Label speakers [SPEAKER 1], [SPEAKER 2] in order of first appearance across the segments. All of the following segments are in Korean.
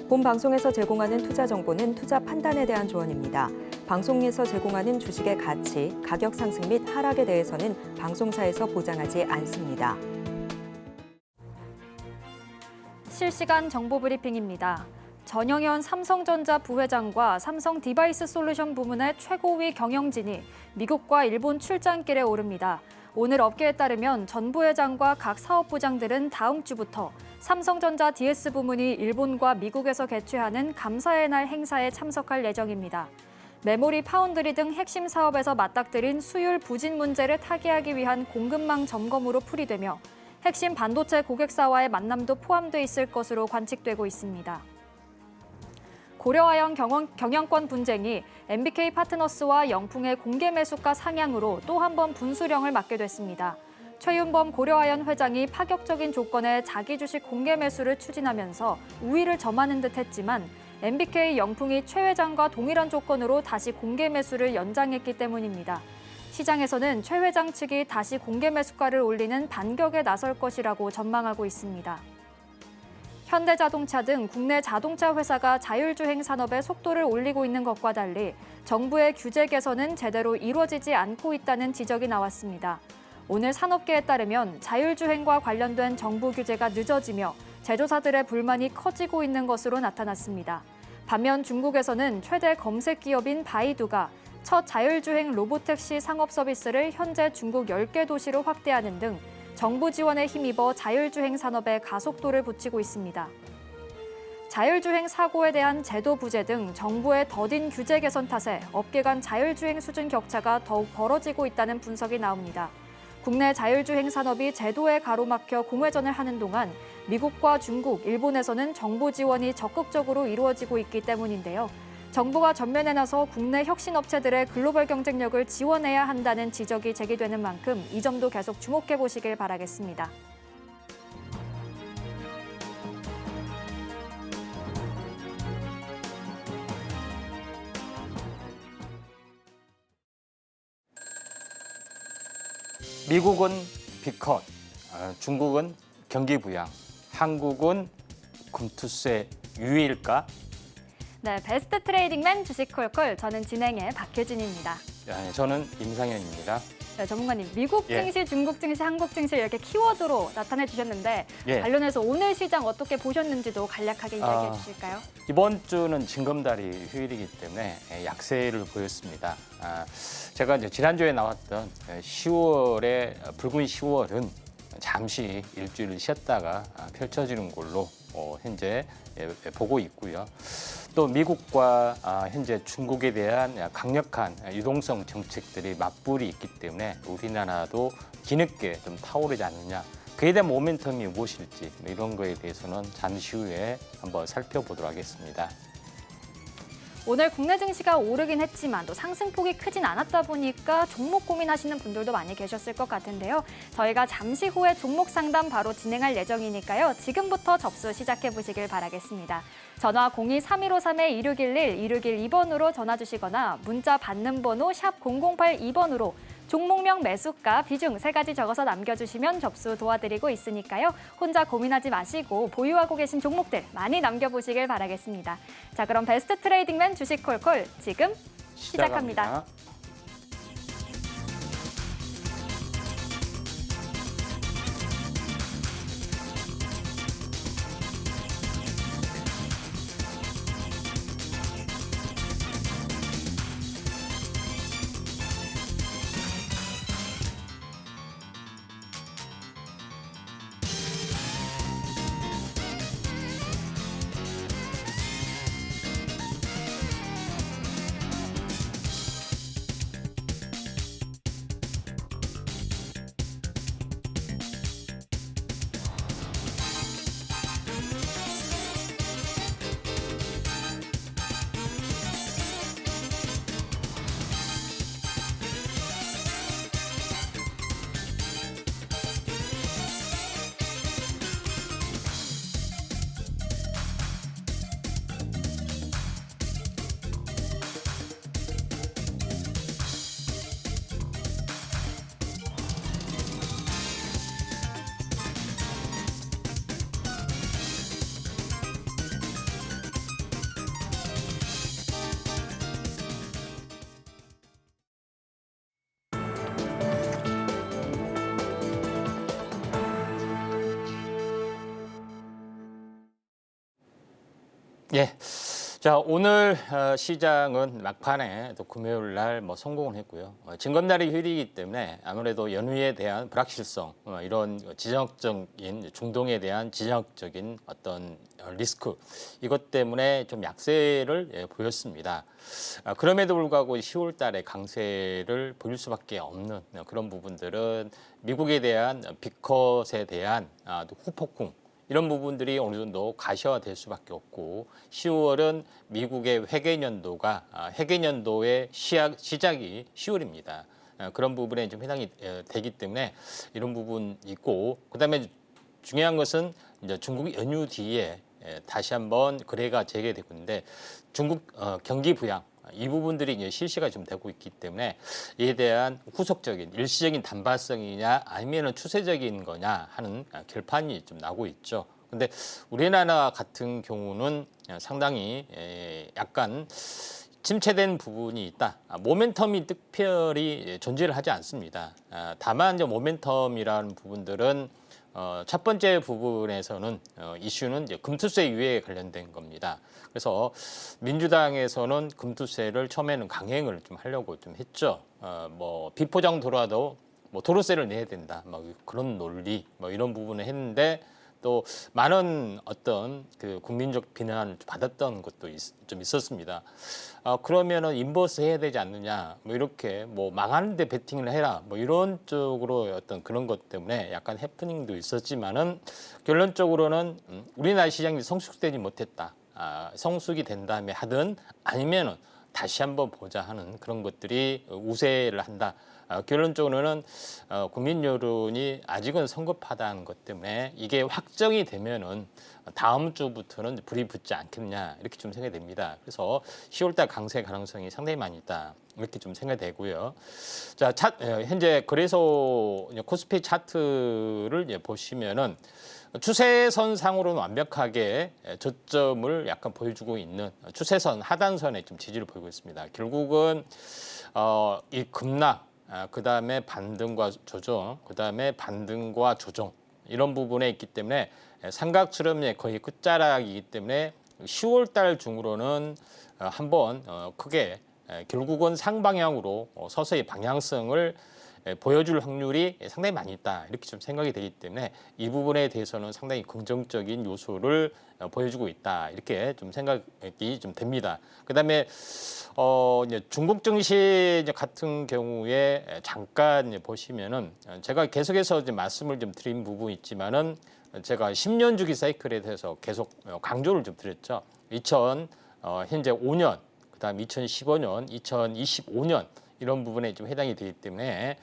[SPEAKER 1] 본 방송에서 제공하는 투자 정보는 투자 판단에 대한 조언입니다. 방송에서 제공하는 주식의 가치, 가격 상승 및 하락에 대해서는 방송사에서 보장하지 않습니다.
[SPEAKER 2] 실시간 정보 브리핑입니다. 전영현 삼성전자 부회장과 삼성 디바이스 솔루션 부문의 최고위 경영진이 미국과 일본 출장길에 오릅니다. 오늘 업계에 따르면 전 부회장과 각 사업부장들은 다음 주부터 삼성전자 DS 부문이 일본과 미국에서 개최하는 감사의 날 행사에 참석할 예정입니다. 메모리 파운드리 등 핵심 사업에서 맞닥뜨린 수율 부진 문제를 타개하기 위한 공급망 점검으로 풀이되며 핵심 반도체 고객사와의 만남도 포함돼 있을 것으로 관측되고 있습니다. 고려아연 경영권 분쟁이 MBK 파트너스와 영풍의 공개 매수가 상향으로 또 한 번 분수령을 맞게 됐습니다. 최윤범 고려아연 회장이 파격적인 조건의 자기 주식 공개 매수를 추진하면서 우위를 점하는 듯 했지만 MBK 영풍이 최 회장과 동일한 조건으로 다시 공개 매수를 연장했기 때문입니다. 시장에서는 최 회장 측이 다시 공개 매수가를 올리는 반격에 나설 것이라고 전망하고 있습니다. 현대자동차 등 국내 자동차 회사가 자율주행 산업의 속도를 올리고 있는 것과 달리 정부의 규제 개선은 제대로 이루어지지 않고 있다는 지적이 나왔습니다. 오늘 산업계에 따르면 자율주행과 관련된 정부 규제가 늦어지며 제조사들의 불만이 커지고 있는 것으로 나타났습니다. 반면 중국에서는 최대 검색 기업인 바이두가 첫 자율주행 로보택시 상업 서비스를 현재 중국 10개 도시로 확대하는 등 정부 지원에 힘입어 자율주행 산업에 가속도를 붙이고 있습니다. 자율주행 사고에 대한 제도 부재 등 정부의 더딘 규제 개선 탓에 업계 간 자율주행 수준 격차가 더욱 벌어지고 있다는 분석이 나옵니다. 국내 자율주행 산업이 제도에 가로막혀 공회전을 하는 동안 미국과 중국, 일본에서는 정부 지원이 적극적으로 이루어지고 있기 때문인데요. 정부가 전면에 나서 국내 혁신업체들의 글로벌 경쟁력을 지원해야 한다는 지적이 제기되는 만큼 이 점도 계속 주목해 보시길 바라겠습니다.
[SPEAKER 3] 미국은 빅컷, 중국은 경기 부양, 한국은 금투세 유예일까?
[SPEAKER 2] 네, 베스트 트레이딩맨 주식 콜콜, 저는 진행의 박효진입니다.
[SPEAKER 3] 네, 저는 임상현입니다.
[SPEAKER 2] 네, 전문가님, 미국 증시, 중국 증시, 한국 증시 이렇게 키워드로 나타내 주셨는데 관련해서 오늘 시장 어떻게 보셨는지도 간략하게 이야기해 주실까요?
[SPEAKER 3] 이번 주는 징검다리 휴일이기 때문에 약세를 보였습니다. 제가 이제 지난주에 나왔던 10월의 붉은 10월은 잠시 일주일을 쉬었다가 펼쳐지는 걸로 현재 보고 있고요. 또 미국과 현재 중국에 대한 강력한 유동성 정책들이 맞불이 있기 때문에 우리나라도 뒤늦게 좀 타오르지 않느냐. 그에 대한 모멘텀이 무엇일지 이런 거에 대해서는 잠시 후에 한번 살펴보도록 하겠습니다.
[SPEAKER 2] 오늘 국내 증시가 오르긴 했지만 또 상승폭이 크진 않았다 보니까 종목 고민하시는 분들도 많이 계셨을 것 같은데요. 저희가 잠시 후에 종목 상담 바로 진행할 예정이니까요. 지금부터 접수 시작해 보시길 바라겠습니다. 전화 02-3153-2611, 2612번으로 전화 주시거나 문자 받는 번호 샵 0082번으로 종목명, 매수가, 비중 3가지 적어서 남겨주시면 접수 도와드리고 있으니까요. 혼자 고민하지 마시고 보유하고 계신 종목들 많이 남겨보시길 바라겠습니다. 자, 그럼 베스트 트레이딩맨 주식 콜콜 지금 시작합니다.
[SPEAKER 3] 예. 자, 오늘 시장은 막판에 또 금요일 날 성공을 했고요. 징검다리 휴일이기 때문에 아무래도 연휴에 대한 불확실성, 이런 지정학적인 중동에 대한 지정학적인 어떤 리스크, 이것 때문에 좀 약세를 보였습니다. 그럼에도 불구하고 10월 달에 강세를 보일 수밖에 없는 그런 부분들은 미국에 대한 빅컷에 대한 후폭풍, 이런 부분들이 어느 정도 가시화될 수밖에 없고 10월은 미국의 회계년도의 시작이 10월입니다. 그런 부분에 좀 해당이 되기 때문에 이런 부분 있고 그다음에 중요한 것은 이제 중국 연휴 뒤에 다시 한번 거래가 재개되고 있는데 중국 경기 부양 이 부분들이 이제 실시가 좀 되고 있기 때문에 이에 대한 후속적인 일시적인 단발성이냐 아니면은 추세적인 거냐 하는 결판이 좀 나고 있죠. 근데 우리나라 같은 경우는 상당히 약간 침체된 부분이 있다. 모멘텀이 특별히 존재를 하지 않습니다. 다만 이제 모멘텀이라는 부분들은 첫 번째 부분에서는 이슈는 이제 금투세 유예에 관련된 겁니다. 그래서 민주당에서는 금투세를 처음에는 강행을 좀 하려고 좀 했죠. 비포장 도로라도 도로세를 내야 된다. 그런 논리, 이런 부분을 했는데 또 많은 어떤 그 국민적 비난을 받았던 것도 좀 있었습니다. 그러면은 인버스 해야 되지 않느냐, 이렇게 망하는데 베팅을 해라, 이런 쪽으로 어떤 그런 것 때문에 약간 해프닝도 있었지만은 결론적으로는 우리나라 시장이 성숙되지 못했다. 성숙이 된 다음에 하든 아니면은 다시 한번 보자 하는 그런 것들이 우세를 한다. 결론적으로는 국민 여론이 아직은 성급하다는 것 때문에 이게 확정이 되면은 다음 주부터는 불이 붙지 않겠냐 이렇게 좀 생각이 됩니다. 그래서 10월달 강세 가능성이 상당히 많이 있다 이렇게 좀 생각이 되고요. 자, 현재 거래소 코스피 차트를 보시면은 추세선상으로는 완벽하게 저점을 약간 보여주고 있는 추세선 하단선에 좀 지지를 보이고 있습니다. 결국은 이 급락, 그다음에 반등과 조정, 그다음에 반등과 조정 이런 부분에 있기 때문에 삼각처럼 거의 끝자락이기 때문에 10월 달 중으로는 한번 크게 결국은 상방향으로 서서히 방향성을 보여줄 확률이 상당히 많이 있다 이렇게 좀 생각이 되기 때문에 이 부분에 대해서는 상당히 긍정적인 요소를 보여주고 있다 이렇게 좀 생각이 좀 됩니다. 그다음에 이제 중국 증시 같은 경우에 잠깐 보시면은 제가 계속해서 이제 말씀을 좀 드린 부분이 있지만은 제가 10년 주기 사이클에 대해서 계속 강조를 좀 드렸죠. 현재 5년, 그다음 2015년, 2025년 이런 부분에 좀 해당이 되기 때문에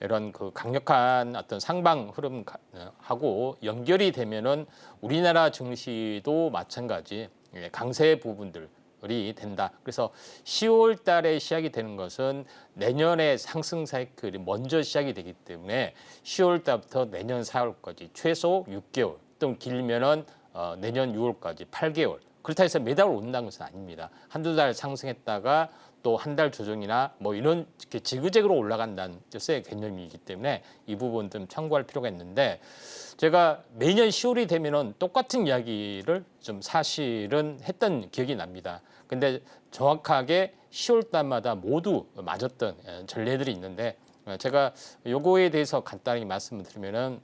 [SPEAKER 3] 이런 그 강력한 어떤 상방 흐름하고 연결이 되면은 우리나라 증시도 마찬가지 강세 부분들이 된다. 그래서 10월 달에 시작이 되는 것은 내년의 상승 사이클이 먼저 시작이 되기 때문에 10월 달부터 내년 4월까지 최소 6개월 또는 길면은 내년 6월까지 8개월. 그렇다 해서 매달 오른다는 것은 아닙니다. 한두 달 상승했다가 또 한 달 조정이나 이런 지그재그로 올라간다는 뜻의 개념이기 때문에 이 부분 좀 참고할 필요가 있는데 제가 매년 10월이 되면은 똑같은 이야기를 좀 사실은 했던 기억이 납니다. 근데 정확하게 10월 달마다 모두 맞았던 전례들이 있는데 제가 요거에 대해서 간단히 말씀을 드리면은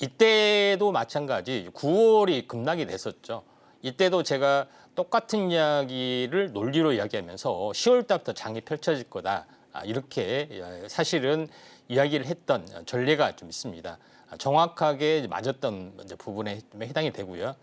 [SPEAKER 3] 이때도 마찬가지 9월이 급락이 됐었죠. 이때도 제가 똑같은 이야기를 논리로 이야기하면서 10월 달부터 장이 펼쳐질 거다. 이렇게 사실은 이야기를 했던 전례가 좀 있습니다. 정확하게 맞았던 부분에 좀 해당이 되고요.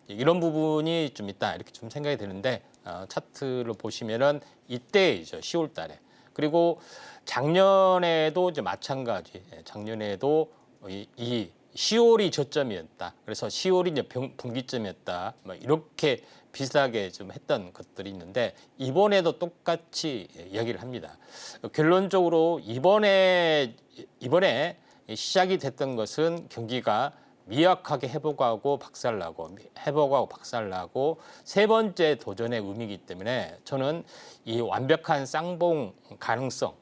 [SPEAKER 3] 이런 부분이 좀 있다. 이렇게 좀 생각이 드는데 차트를 보시면은 이때이죠. 10월 달에. 그리고 작년에도 이제 마찬가지. 작년에도 이 10월이 저점이었다. 그래서 10월이 이제 분기점이었다. 이렇게 비슷하게 좀 했던 것들이 있는데 이번에도 똑같이 이야기를 합니다. 결론적으로 이번에 시작이 됐던 것은 경기가 미약하게 회복하고 박살나고 세 번째 도전의 의미이기 때문에 저는 이 완벽한 쌍봉 가능성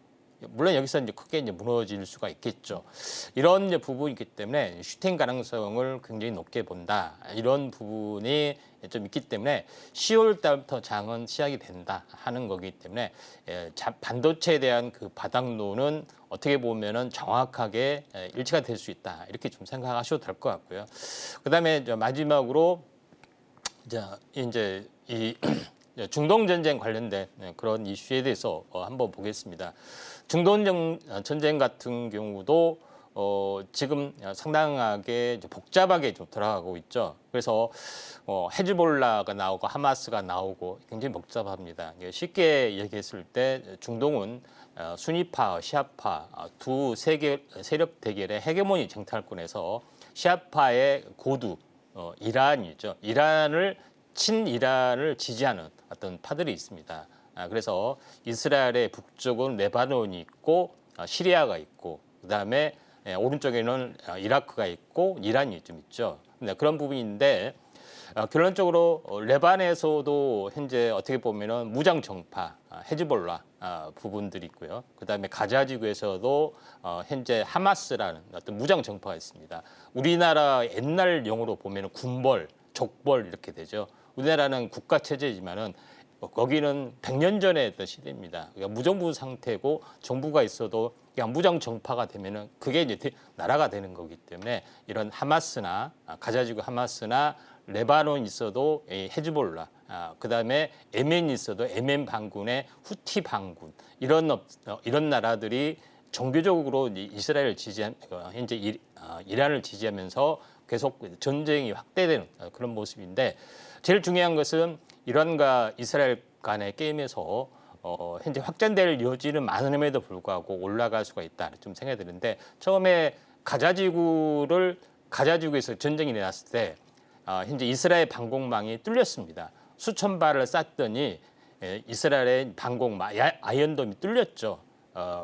[SPEAKER 3] 물론 여기서 이제 크게 이제 무너질 수가 있겠죠. 이런 이제 부분이기 때문에 슈팅 가능성을 굉장히 높게 본다. 이런 부분이 좀 있기 때문에 10월 달부터 장은 시작이 된다 하는 거기 때문에 반도체에 대한 그 바닥론은 어떻게 보면은 정확하게 일치가 될 수 있다. 이렇게 좀 생각하셔도 될 것 같고요. 그다음에 마지막으로 이제 이 중동 전쟁 관련된 그런 이슈에 대해서 한번 보겠습니다. 중동 전쟁 같은 경우도 지금 상당하게 복잡하게 좀 들어가고 있죠. 그래서 헤즈볼라가 나오고 하마스가 나오고 굉장히 복잡합니다. 쉽게 얘기했을 때 중동은 수니파, 시아파 두 세력 대결의 헤게모니 쟁탈권에서 시아파의 고두 이란이죠. 친이란을 지지하는 어떤 파들이 있습니다. 그래서 이스라엘의 북쪽은 레바논이 있고 시리아가 있고 그다음에 오른쪽에는 이라크가 있고 이란이 좀 있죠. 그런 부분인데 결론적으로 레반에서도 현재 어떻게 보면은 무장 정파 헤즈볼라 부분들이 있고요. 그다음에 가자 지구에서도 현재 하마스라는 어떤 무장 정파가 있습니다. 우리나라 옛날 용어로 보면은 군벌, 족벌 이렇게 되죠. 우리나라는 국가 체제지만은 거기는 100년 전에 했던 시대입니다. 그러니까 무정부 상태고 정부가 있어도 그냥 무장 정파가 되면은 그게 이제 나라가 되는 거기 때문에 이런 하마스나 가자지구 하마스나 레바논 있어도 헤즈볼라, 그다음에 예멘 있어도 예멘 반군의 후티 반군 이런 나라들이 종교적으로 이스라엘을 현재 이란을 지지하면서 계속 전쟁이 확대되는 그런 모습인데 제일 중요한 것은 이란과 이스라엘 간의 게임에서 현재 확장될 여지는 많음에도 불구하고 올라갈 수가 있다 좀 생각이 드는데 처음에 가자지구에서 전쟁이 일어났을 때 현재 이스라엘 방공망이 뚫렸습니다. 수천 발을 쐈더니 이스라엘의 방공망 아이언돔이 뚫렸죠.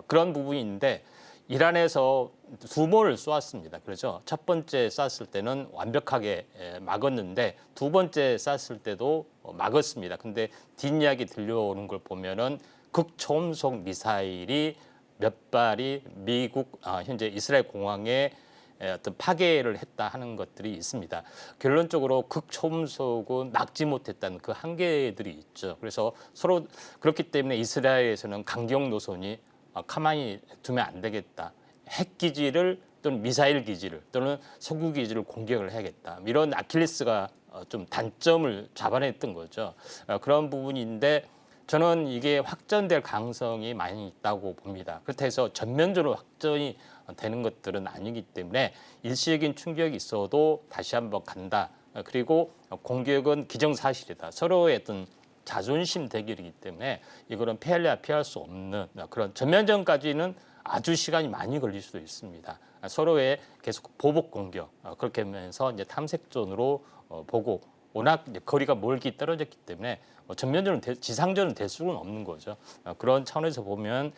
[SPEAKER 3] 그런 부분이 있는데 이란에서 2번을 쏘았습니다. 그렇죠. 첫 번째 쐈을 때는 완벽하게 막았는데 두 번째 쐈을 때도 막았습니다. 근데 뒷이야기 들려오는 걸 보면은 극초음속 미사일이 몇 발이 미국 현재 이스라엘 공항에 어떤 파괴를 했다 하는 것들이 있습니다. 결론적으로 극초음속은 막지 못했다는 그 한계들이 있죠. 그래서 서로 그렇기 때문에 이스라엘에서는 강경 노선이 가만히 두면 안 되겠다. 핵 기지를 또는 미사일 기지를 또는 석유 기지를 공격을 해야겠다. 이런 아킬레스가 좀 단점을 잡아냈던 거죠. 그런 부분인데 저는 이게 확전될 가능성이 많이 있다고 봅니다. 그렇다 해서 전면적으로 확전이 되는 것들은 아니기 때문에 일시적인 충격이 있어도 다시 한번 간다. 그리고 공격은 기정사실이다. 서로의 어떤 자존심 대결이기 때문에 이거는 피할 수 없는 그런 전면전까지는 아주 시간이 많이 걸릴 수도 있습니다. 서로의 계속 보복 공격 그렇게 하면서 이제 탐색전으로 보고 워낙 이제 거리가 멀기 떨어졌기 때문에 전면전은 지상전은 될 수는 없는 거죠. 그런 차원에서 보면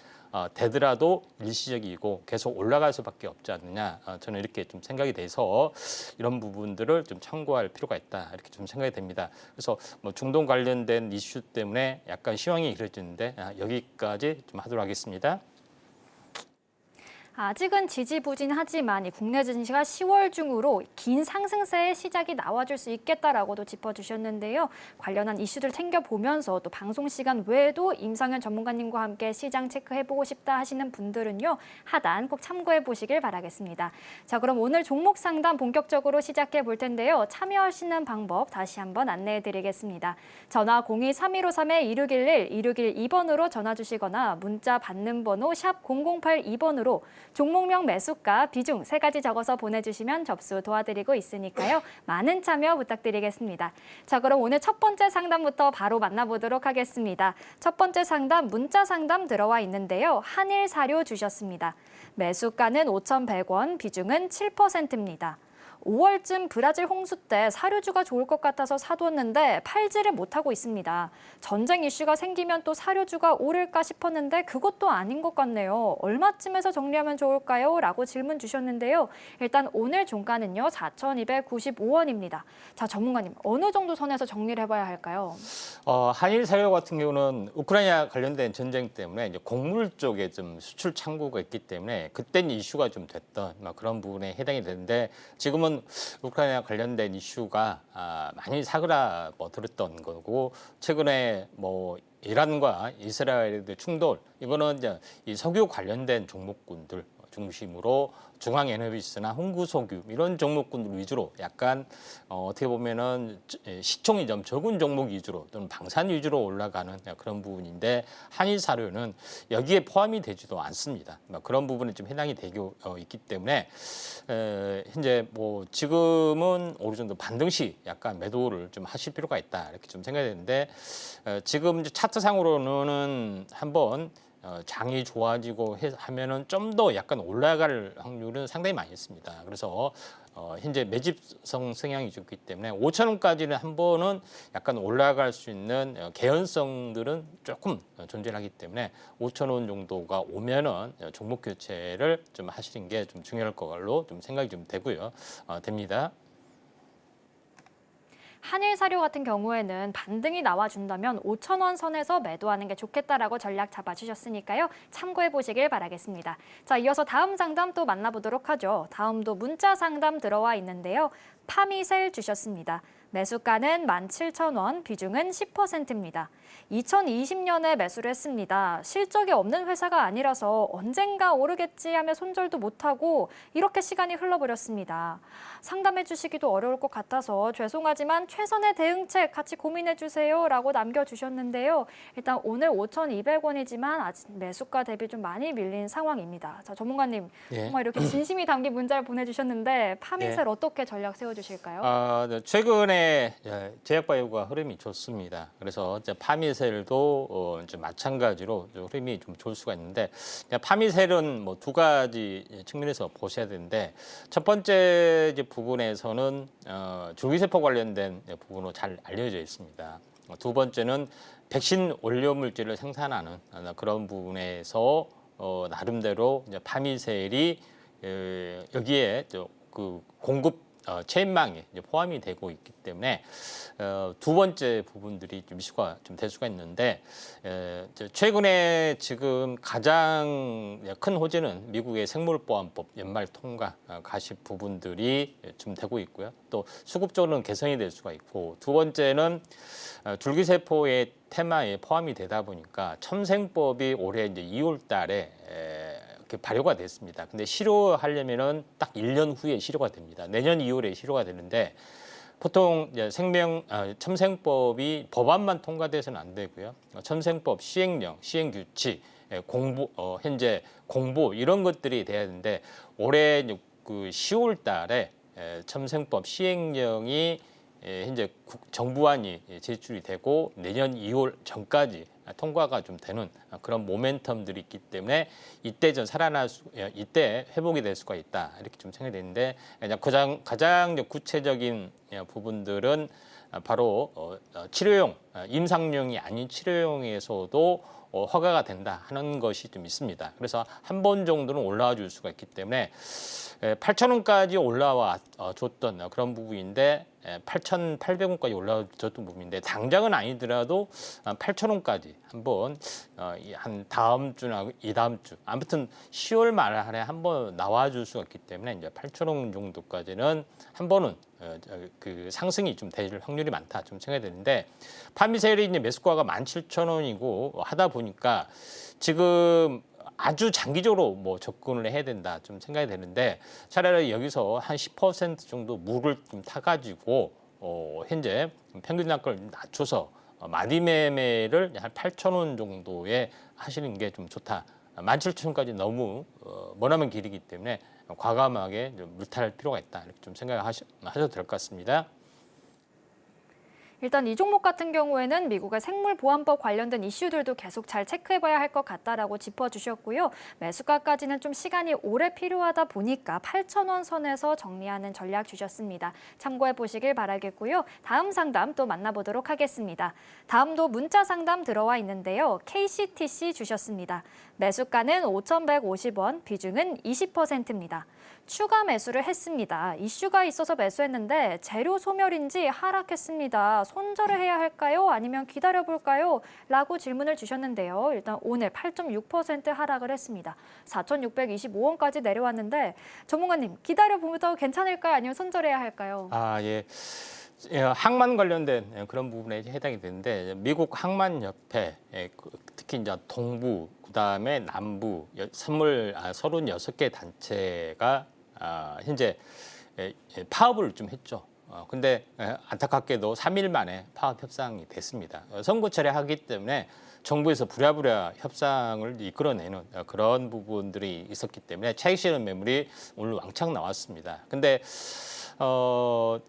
[SPEAKER 3] 되더라도 일시적이고 계속 올라갈 수밖에 없지 않느냐. 저는 이렇게 좀 생각이 돼서 이런 부분들을 좀 참고할 필요가 있다. 이렇게 좀 생각이 됩니다. 그래서 중동 관련된 이슈 때문에 약간 시황이 길어지는데 여기까지 좀 하도록 하겠습니다.
[SPEAKER 2] 아직은 지지부진하지만 이 국내 증시가 10월 중으로 긴 상승세의 시작이 나와줄 수 있겠다라고도 짚어주셨는데요. 관련한 이슈들 챙겨보면서 또 방송 시간 외에도 임상현 전문가님과 함께 시장 체크해보고 싶다 하시는 분들은요. 하단 꼭 참고해보시길 바라겠습니다. 자, 그럼 오늘 종목 상담 본격적으로 시작해볼 텐데요. 참여하시는 방법 다시 한번 안내해드리겠습니다. 전화 02-3153-2611, 2612번으로 전화 주시거나 문자 받는 번호 샵 0082번으로 종목명, 매수가, 비중 3가지 적어서 보내주시면 접수 도와드리고 있으니까요. 많은 참여 부탁드리겠습니다. 자, 그럼 오늘 첫 번째 상담부터 바로 만나보도록 하겠습니다. 첫 번째 상담, 문자 상담 들어와 있는데요. 한일 사료 주셨습니다. 매수가는 5,100원, 비중은 7%입니다. 5월쯤 브라질 홍수 때 사료주가 좋을 것 같아서 사뒀는데 팔지를 못하고 있습니다. 전쟁 이슈가 생기면 또 사료주가 오를까 싶었는데 그것도 아닌 것 같네요. 얼마쯤에서 정리하면 좋을까요? 라고 질문 주셨는데요. 일단 오늘 종가는요, 4,295원입니다. 자, 전문가님, 어느 정도 선에서 정리를 해봐야 할까요?
[SPEAKER 3] 한일 사료 같은 경우는 우크라이나 관련된 전쟁 때문에 이제 곡물 쪽에 좀 수출 창구가 있기 때문에 그땐 이슈가 좀 됐던 그런 부분에 해당이 되는데 지금은 우크라이나 관련된 이슈가 많이 사그라들었던 거고 최근에 뭐 이란과 이스라엘의 충돌 이거는 이제 이 석유 관련된 종목군들 중심으로 중앙에너비스나 홍구석유 이런 종목군들 위주로 약간 어떻게 보면은 시총이 좀 적은 종목 위주로 또는 방산 위주로 올라가는 그런 부분인데 한일 사료는 여기에 포함이 되지도 않습니다. 그런 부분에 좀 해당이 되고 있기 때문에 현재 뭐 지금은 어느 정도 반등시 약간 매도를 좀 하실 필요가 있다 이렇게 좀 생각이 되는데 지금 이제 차트상으로는 한번 장이 좋아지고 하면은 좀 더 약간 올라갈 확률은 상당히 많이 있습니다. 그래서 현재 매집성 성향이 좋기 때문에 5,000원까지는 한 번은 약간 올라갈 수 있는 개연성들은 조금 존재하기 때문에 5,000원 정도가 오면은 종목 교체를 좀 하시는 게 좀 중요할 걸로 좀 생각이 좀 되고요. 됩니다.
[SPEAKER 2] 한일 사료 같은 경우에는 반등이 나와준다면 5,000원 선에서 매도하는 게 좋겠다라고 전략 잡아주셨으니까요. 참고해 보시길 바라겠습니다. 자, 이어서 다음 상담 또 만나보도록 하죠. 다음도 문자 상담 들어와 있는데요. 파미셀 주셨습니다. 매수가는 17,000원, 비중은 10%입니다. 2020년에 매수를 했습니다. 실적이 없는 회사가 아니라서 언젠가 오르겠지 하며 손절도 못하고 이렇게 시간이 흘러버렸습니다. 상담해 주시기도 어려울 것 같아서 죄송하지만 최선의 대응책 같이 고민해 주세요 라고 남겨주셨는데요. 일단 오늘 5,200원이지만 아직 매수가 대비 좀 많이 밀린 상황입니다. 자, 전문가님, 정말 이렇게 진심이 담긴 문자를 보내주셨는데 파미셀 어떻게 전략 세워주실까요?
[SPEAKER 3] 네, 최근에 제약바이오가 흐름이 좋습니다. 그래서 이제 파미셀도 이제 마찬가지로 흐름이 좀 좋을 수가 있는데 파미셀은 뭐 두 가지 측면에서 보셔야 되는데 첫 번째 이제 부분에서는 줄기세포 관련된 부분으로 잘 알려져 있습니다. 두 번째는 백신 원료 물질을 생산하는 그런 부분에서 나름대로 이제 파미셀이 여기에 그 공급 체인망에 포함이 되고 있기 때문에 두 번째 부분들이 좀 이슈가 좀 될 수가 있는데 최근에 지금 가장 큰 호재는 미국의 생물보안법 연말 통과 가십 부분들이 좀 되고 있고요. 또 수급적으로는 개선이 될 수가 있고 두 번째는 줄기세포의 테마에 포함이 되다 보니까 첨생법이 올해 이제 2월 달에 발효가 됐습니다. 근데 실효하려면은 딱 1년 후에 실효가 됩니다. 내년 2월에 실효가 되는데 보통 이제 첨생법이 법안만 통과돼서는 안 되고요. 첨생법 시행령, 시행규칙, 공부 현재 공부 이런 것들이 돼야 되는데 올해 그 10월 달에 첨생법 시행령이 현재 정부안이 제출이 되고 내년 2월 전까지 통과가 좀 되는 그런 모멘텀들이 있기 때문에 이때 이때 회복이 될 수가 있다 이렇게 좀 생각이 되는데 가장 구체적인 부분들은 바로 치료용 임상용이 아닌 치료용에서도 허가가 된다 하는 것이 좀 있습니다. 그래서 한 번 정도는 올라와 줄 수가 있기 때문에 8,000원까지 올라와 줬던 그런 부분인데 8,800원까지 올라와 줬던 부분인데 당장은 아니더라도 8,000원까지 한번 한 다음 주나 이 다음 주 아무튼 10월 말에 한번 나와 줄 수가 있기 때문에 이제 8,000원 정도까지는 한 번은 그 상승이 좀 될 확률이 많다 좀 생각이 되는데 파미셀이 이제 매수가가 17,000원이고 하다 보니까 지금 아주 장기적으로 뭐 접근을 해야 된다 좀 생각이 되는데 차라리 여기서 한 10% 정도 물을 좀 타가지고 현재 평균 단가를 낮춰서 마디 매매를 한 8,000원 정도에 하시는 게 좀 좋다. 17,000원까지 너무 머나먼 길이기 때문에 과감하게 좀 물탈할 필요가 있다. 이렇게 좀 생각하셔도 될 것 같습니다.
[SPEAKER 2] 일단 이 종목 같은 경우에는 미국의 생물보안법 관련된 이슈들도 계속 잘 체크해봐야 할 것 같다라고 짚어주셨고요. 매수가까지는 좀 시간이 오래 필요하다 보니까 8,000원 선에서 정리하는 전략 주셨습니다. 참고해 보시길 바라겠고요. 다음 상담 또 만나보도록 하겠습니다. 다음도 문자 상담 들어와 있는데요. KCTC 주셨습니다. 매수가는 5,150원, 비중은 20%입니다. 추가 매수를 했습니다. 이슈가 있어서 매수했는데 재료 소멸인지 하락했습니다. 손절을 해야 할까요? 아니면 기다려볼까요? 라고 질문을 주셨는데요. 일단 오늘 8.6% 하락을 했습니다. 4,625원까지 내려왔는데 전문가님 기다려보면 괜찮을까요? 아니면 손절해야 할까요?
[SPEAKER 3] 예. 항만 관련된 그런 부분에 해당이 되는데 미국 항만협회 특히 이제 동부 그다음에 남부 36개 단체가 현재 파업을 좀 했죠. 근데 안타깝게도 3일 만에 파업 협상이 됐습니다. 선거철에 하기 때문에 정부에서 부랴부랴 협상을 이끌어내는 그런 부분들이 있었기 때문에 차익 실현 매물이 오늘 왕창 나왔습니다. 근데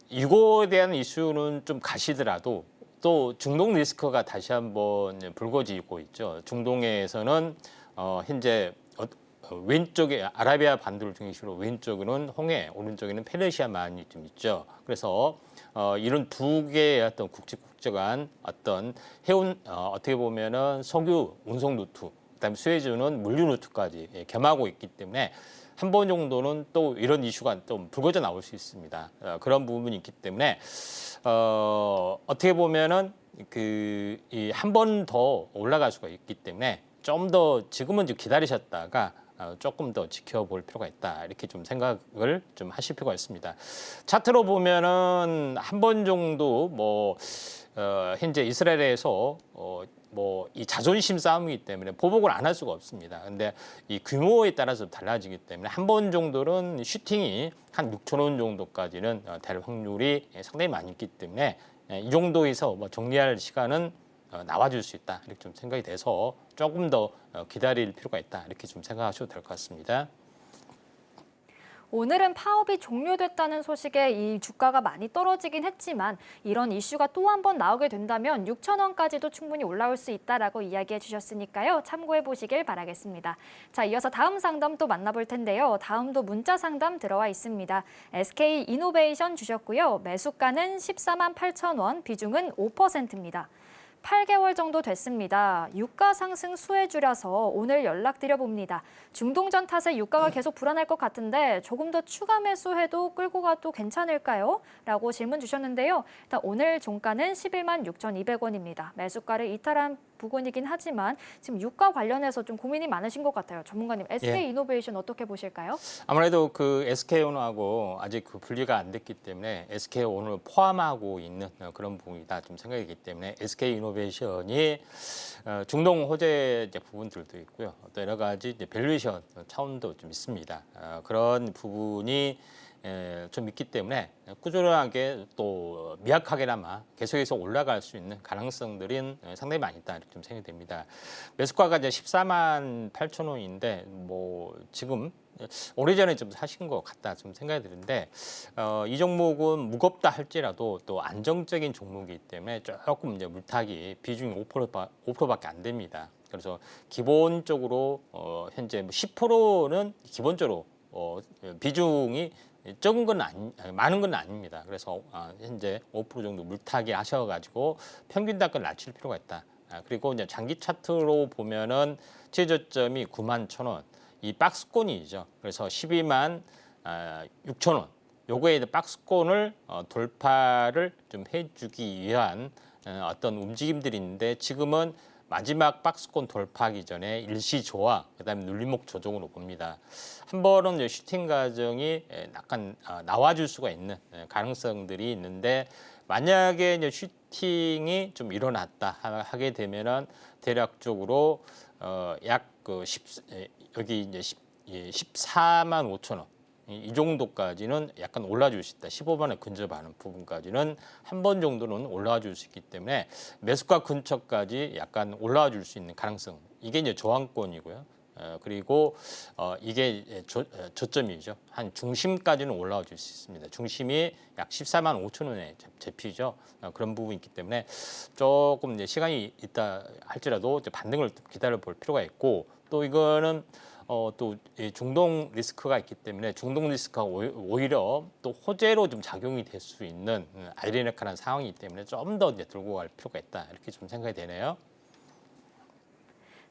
[SPEAKER 3] 이거에 대한 이슈는 좀 가시더라도 또 중동 리스크가 다시 한번 불거지고 있죠. 중동에서는 현재 왼쪽에 아라비아 반도를 중심으로 왼쪽에는 홍해, 오른쪽에는 페르시아만이 좀 있죠. 그래서 이런 두 개의 어떤 국제간 어떤 해운 어떻게 보면은 석유 운송 루트, 그다음에 수혜주는 물류 루트까지 겸하고 있기 때문에 한 번 정도는 또 이런 이슈가 좀 불거져 나올 수 있습니다. 그런 부분이 있기 때문에 어떻게 보면은 한 번 더 올라갈 수가 있기 때문에 좀 더 지금은 좀 기다리셨다가 조금 더 지켜볼 필요가 있다. 이렇게 좀 생각을 좀 하실 필요가 있습니다. 차트로 보면은 한 번 정도 현재 이스라엘에서 이 자존심 싸움이기 때문에 보복을 안 할 수가 없습니다. 근데 이 규모에 따라서 달라지기 때문에 한 번 정도는 슈팅이 한 6,000원 정도까지는 될 확률이 상당히 많이 있기 때문에 이 정도에서 정리할 시간은 나와줄 수 있다. 이렇게 좀 생각이 돼서 조금 더 기다릴 필요가 있다. 이렇게 좀 생각하셔도 될 것 같습니다.
[SPEAKER 2] 오늘은 파업이 종료됐다는 소식에 이 주가가 많이 떨어지긴 했지만 이런 이슈가 또 한 번 나오게 된다면 6,000원까지도 충분히 올라올 수 있다라고 이야기해 주셨으니까요. 참고해 보시길 바라겠습니다. 자, 이어서 다음 상담 또 만나볼 텐데요. 다음도 문자 상담 들어와 있습니다. SK 이노베이션 주셨고요. 매수가는 14만 8,000원, 비중은 5%입니다. 8개월 정도 됐습니다. 유가 상승 수혜주라서 오늘 연락드려 봅니다. 중동전 탓에 유가가 계속 불안할 것 같은데 조금 더 추가 매수해도 끌고 가도 괜찮을까요? 라고 질문 주셨는데요. 일단 오늘 종가는 11만 6,200원입니다. 매수가를 이탈한 부분이긴 하지만 지금 유가 관련해서 좀 고민이 많으신 것 같아요. 전문가님, SK 이노베이션 어떻게 보실까요?
[SPEAKER 3] 아무래도 SK온하고 아직 분리가 안 됐기 때문에 SK온을 포함하고 있는 그런 부분이다 좀 생각이기 때문에 SK 이노베이션이 중동 호재 부분들도 있고요. 또 여러 가지 밸류에이션 차원도 좀 있습니다. 그런 부분이 좀 있기 때문에 꾸준하게 또 미약하게나마 계속해서 올라갈 수 있는 가능성들은 상당히 많이 있다 이렇게 좀 생각이 됩니다. 매수가가 이제 14만 8천 원인데 지금 오래전에 좀 사신 것 같다 좀 생각이 드는데 이 종목은 무겁다 할지라도 또 안정적인 종목이기 때문에 조금 이제 물타기 비중이 5%밖에 안 됩니다. 그래서 기본적으로 현재 10%는 기본적으로 비중이 적은 건 많은 건 아닙니다. 그래서 현재 5% 정도 물타기 하셔가지고 평균 단가를 낮출 필요가 있다. 그리고 이제 장기 차트로 보면은 최저점이 9만 1,000원, 이 박스권이죠. 그래서 12만 6,000원. 요거에 박스권을 돌파를 좀 해주기 위한 어떤 움직임들이 있는데 지금은 마지막 박스권 돌파하기 전에 일시조화, 그다음에 눌림목 조정으로 봅니다. 한 번은 이제 슈팅 과정이 약간 나와줄 수가 있는 가능성들이 있는데 만약에 이제 슈팅이 좀 일어났다 하게 되면은 대략적으로 여기 이제 14만 5천 원. 이 정도까지는 약간 올라줄 수 있다. 15만에 근접하는 부분까지는 한 번 정도는 올라와 줄 수 있기 때문에 매수가 근처까지 약간 올라와 줄 수 있는 가능성. 이게 이제 저항권이고요. 그리고 이게 저점이죠. 한 중심까지는 올라와 줄 수 있습니다. 중심이 약 14만 5천 원에 잡히죠. 그런 부분이 있기 때문에 조금 이제 시간이 있다 할지라도 이제 반등을 기다려 볼 필요가 있고, 또 이거는 또 중동 리스크가 있기 때문에 중동 리스크가 오히려 또 호재로 좀 작용이 될 수 있는 아이러니컬한 상황이기 때문에 좀 더 이제 들고 갈 필요가 있다, 이렇게 좀 생각이 되네요.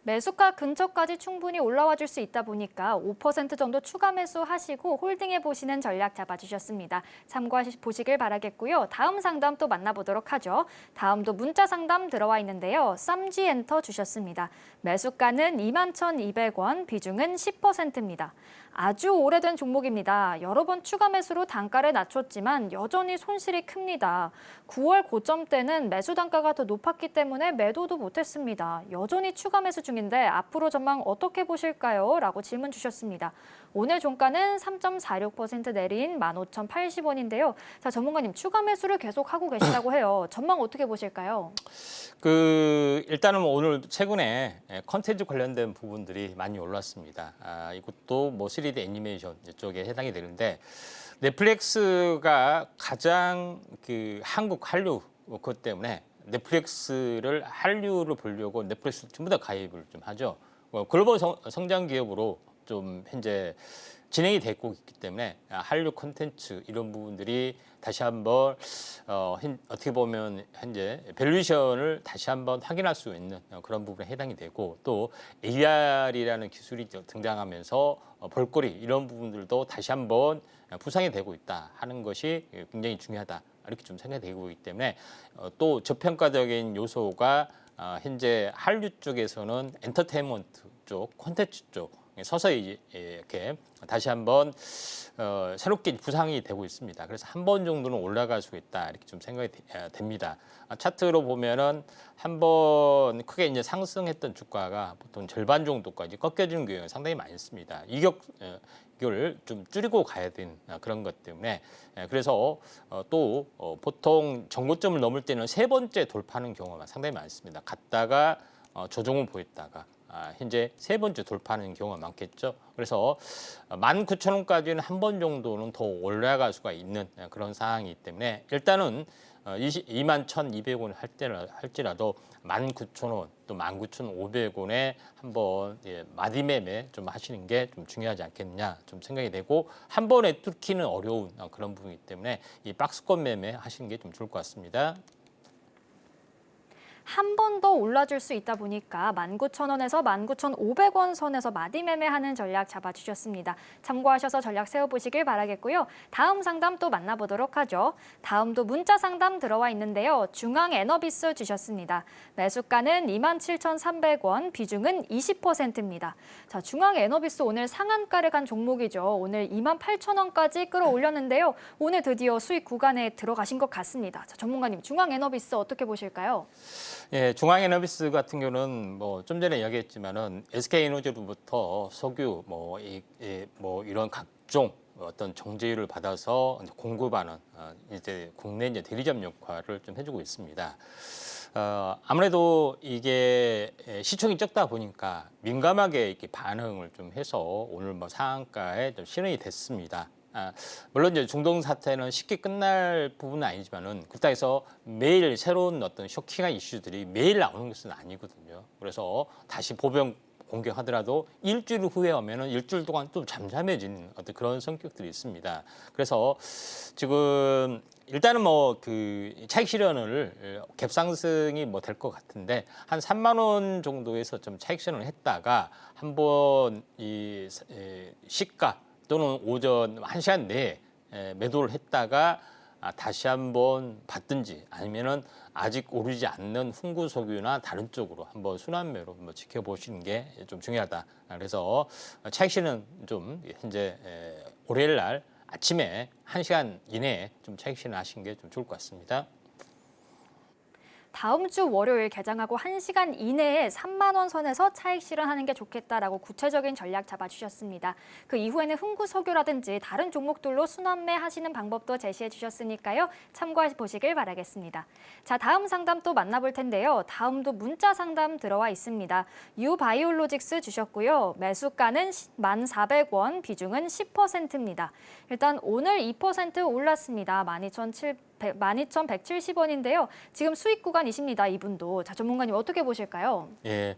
[SPEAKER 2] 매수가 근처까지 충분히 올라와 줄 수 있다 보니까 5% 정도 추가 매수하시고 홀딩해 보시는 전략 잡아주셨습니다. 참고하시길 바라겠고요. 다음 상담 또 만나보도록 하죠. 다음도 문자 상담 들어와 있는데요. 쌈지 엔터 주셨습니다. 매수가는 21,200원, 비중은 10%입니다. 아주 오래된 종목입니다. 여러 번 추가 매수로 단가를 낮췄지만 여전히 손실이 큽니다. 9월 고점 때는 매수 단가가 더 높았기 때문에 매도도 못했습니다. 여전히 추가 매수 중인데 앞으로 전망 어떻게 보실까요? 라고 질문 주셨습니다. 오늘 종가는 3.46% 내린 15,080원인데요. 자, 전문가님, 추가 매수를 계속 하고 계시다고 해요. 전망 어떻게 보실까요?
[SPEAKER 3] 일단은 오늘 최근에 컨텐츠 관련된 부분들이 많이 올랐습니다. 이것도 뭐 3D 애니메이션 쪽에 해당이 되는데, 넷플릭스가 가장 한국 한류 그것 때문에 넷플릭스를 한류를 보려고 넷플릭스 전부 다 가입을 좀 하죠. 글로벌 성장 기업으로 좀 현재 진행이 되고 있기 때문에 한류 콘텐츠 이런 부분들이 다시 한번 어떻게 보면 현재 밸류에이션을 다시 한번 확인할 수 있는 그런 부분에 해당이 되고, 또 AR이라는 기술이 등장하면서 볼거리 이런 부분들도 다시 한번 부상이 되고 있다 하는 것이 굉장히 중요하다, 이렇게 좀 생각이 되고 있기 때문에 또 저평가적인 요소가 현재 한류 쪽에서는 엔터테인먼트 쪽, 콘텐츠 쪽 서서히 이렇게 다시 한번 새롭게 부상이 되고 있습니다. 그래서 한 번 정도는 올라갈 수 있다, 이렇게 좀 생각이 됩니다. 차트로 보면은 한 번 크게 이제 상승했던 주가가 보통 절반 정도까지 꺾여지는 경우가 상당히 많이 있습니다. 이걸 좀 줄이고 가야 되는 그런 것 때문에, 그래서 또 보통 정고점을 넘을 때는 세 번째 돌파하는 경우가 상당히 많습니다. 갔다가 조정을 보였다가 현재 세 번째 돌파하는 경우가 많겠죠. 그래서 19,000원까지는 한 번 정도는 더 올라갈 수가 있는 그런 상황이기 때문에, 일단은 21,200원 할지라도 19,000원 또 19,500원에 한번 마디 매매 좀 하시는 게 좀 중요하지 않겠느냐 좀 생각이 되고, 한 번에 뚫기는 어려운 그런 부분이기 때문에 이 박스권 매매 하시는 게 좀 좋을 것 같습니다.
[SPEAKER 2] 한 번 더 올라줄 수 있다 보니까 19,000원에서 19,500원 선에서 마디 매매하는 전략 잡아주셨습니다. 참고하셔서 전략 세워보시길 바라겠고요. 다음 상담 또 만나보도록 하죠. 다음도 문자 상담 들어와 있는데요. 중앙 에너비스 주셨습니다. 매수가는 27,300원, 비중은 20%입니다. 자, 중앙 에너비스 오늘 상한가를 간 종목이죠. 오늘 28,000원까지 끌어올렸는데요. 오늘 드디어 수익 구간에 들어가신 것 같습니다. 자, 전문가님, 중앙 에너비스 어떻게 보실까요?
[SPEAKER 3] 예, 중앙에너비스 같은 경우는 뭐 좀 전에 이야기했지만은 SK에너지로부터 석유 뭐 이런 각종 어떤 정제율을 받아서 이제 공급하는 이제 국내 이제 대리점 역할을 좀 해주고 있습니다. 아무래도 이게 시총이 적다 보니까 민감하게 이렇게 반응을 좀 해서 오늘 뭐 상한가에 좀 실현이 됐습니다. 물론 이제 중동 사태는 쉽게 끝날 부분은 아니지만은 그렇다 해서 매일 새로운 어떤 쇼킹한 이슈들이 매일 나오는 것은 아니거든요. 그래서 다시 보병 공격하더라도 일주일 후에 오면은 일주일 동안 또 잠잠해지는 어떤 그런 성격들이 있습니다. 그래서 지금 일단은 뭐 차익 실현을 갭 상승이 뭐 될 것 같은데, 한 3만 원 정도에서 좀 차익 실현을 했다가 한번 이 시가 또는 오전 1시간 내에 매도를 했다가 다시 한번 받든지, 아니면은 아직 오르지 않는 훈구석유나 다른 쪽으로 한번 순환매로 한번 지켜보시는 게 좀 중요하다. 그래서 차익 실현 좀 현재 월요일 날 아침에 1시간 이내에 좀 차익 실현 하시는 게 좀 좋을 것 같습니다.
[SPEAKER 2] 다음 주 월요일 개장하고 1시간 이내에 3만 원 선에서 차익 실현하는 게 좋겠다라고 구체적인 전략 잡아주셨습니다. 그 이후에는 흥구석유라든지 다른 종목들로 순환매 하시는 방법도 제시해 주셨으니까요. 참고해 보시길 바라겠습니다. 자, 다음 상담 또 만나볼 텐데요. 다음도 문자 상담 들어와 있습니다. 유바이올로직스 주셨고요. 매수가는 1,400원, 비중은 10%입니다. 일단 오늘 2% 올랐습니다. 12,170원인데요. 지금 수익 구간이십니다. 이분도. 자, 전문가님 어떻게 보실까요?
[SPEAKER 3] 예,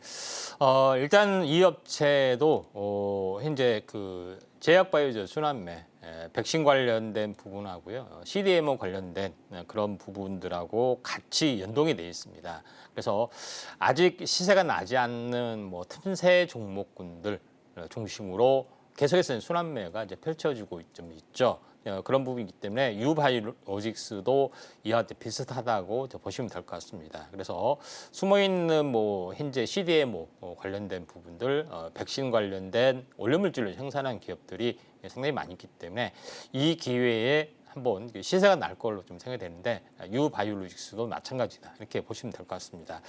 [SPEAKER 3] 일단 이 업체도 현재 그 제약바이오제 순환매, 백신 관련된 부분하고요, CDMO 관련된 그런 부분들하고 같이 연동이 돼 있습니다. 그래서 아직 시세가 나지 않는 뭐 틈새 종목군들 중심으로 계속해서 순환매가 이제 펼쳐지고 좀 있죠. 그런 부분이기 때문에 유바이오직스도 이와 비슷하다고 보시면 될 것 같습니다. 그래서 숨어 있는 뭐 현재 CDMO 관련된 부분들, 백신 관련된 원료물질을 생산한 기업들이 상당히 많이 있기 때문에 이 기회에 한번 시세가 날 걸로 좀 생각이 되는데 유바이오로직스도 마찬가지다 이렇게 보시면 될 것 같습니다.